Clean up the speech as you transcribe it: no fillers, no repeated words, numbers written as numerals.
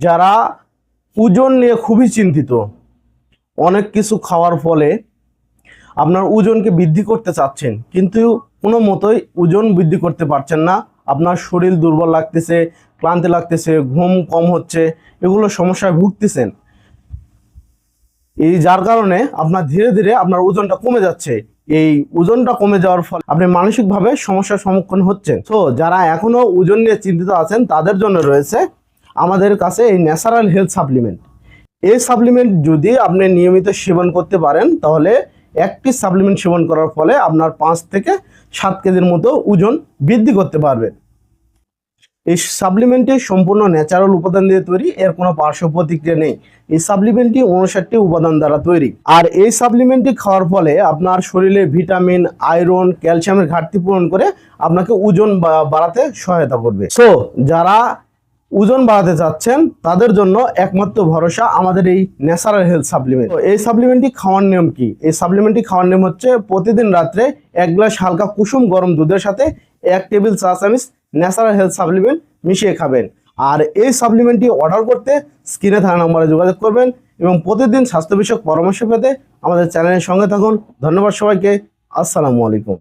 যারা ওজন নিয়ে খুবই চিন্তিত, অনেক কিছু খাওয়ার ফলে আপনার ওজনকে বৃদ্ধি করতে চাচ্ছেন কিন্তু কোনো মতোই ওজন বৃদ্ধি করতে পারছেন না, আপনার শরীর দুর্বল লাগতেছে, ক্লান্তি লাগতেছে, ঘুম কম হচ্ছে, এগুলো সমস্যায় ভুগতেছেন। এই যার কারণে আপনার ধীরে ধীরে আপনার ওজনটা কমে যাচ্ছে। এই ওজনটা কমে যাওয়ার ফলে আপনি মানসিকভাবে সমস্যার সম্মুখীন হচ্ছেন। তো যারা এখনো ওজন নিয়ে চিন্তিত আছেন তাদের জন্য রয়েছে আমাদের কাছে এই ন্যাচারাল হেলথ সাপ্লিমেন্ট। এই সাপ্লিমেন্ট যদি আপনি নিয়মিত সেবন করতে পারেন তাহলে একটি সাপ্লিমেন্ট সেবন করার ফলে আপনার 5 থেকে 7 কেজির মতো ওজন বৃদ্ধি করতে পারবেন। এই সাপ্লিমেন্টটি সম্পূর্ণ ন্যাচারাল উপাদান দিয়ে তৈরি, এর কোনো পার্শ্ব প্রতিক্রিয়া নেই। এই সাপ্লিমেন্টটি 59টি উপাদান দ্বারা তৈরি। আর এই সাপ্লিমেন্টটি খাওয়ার ফলে আপনার শরীরে ভিটামিন, আয়রন, ক্যালসিয়ামের ঘাটতি পূরণ করে আপনাকে ওজন বাড়াতে সহায়তা করবে। সো যারা ওজন বাড়াতে চাচ্ছেন তাদের জন্য একমাত্র ভরসা আমাদের এই ন্যাচারাল হেলথ সাপ্লিমেন্ট। এই সাপ্লিমেন্টটি খাওয়ার নিয়ম কি? এই সাপ্লিমেন্টটি খাওয়ার নিয়ম হচ্ছে প্রতিদিন রাত্রে 1 গ্লাস হালকা কুসুম গরম দুধের সাথে 1 টেবিল চা চামচ ন্যাচারাল হেলথ সাপ্লিমেন্ট মিশিয়ে খাবেন। আর এই সাপ্লিমেন্টটি অর্ডার করতে স্ক্রিনে থাকা নম্বরে যোগাযোগ করবেন এবং প্রতিদিন স্বাস্থ্য বিষয়ক পরামর্শ পেতে আমাদের চ্যানেলের সঙ্গে থাকুন। ধন্যবাদ সবাইকে। আসসালামু আলাইকুম।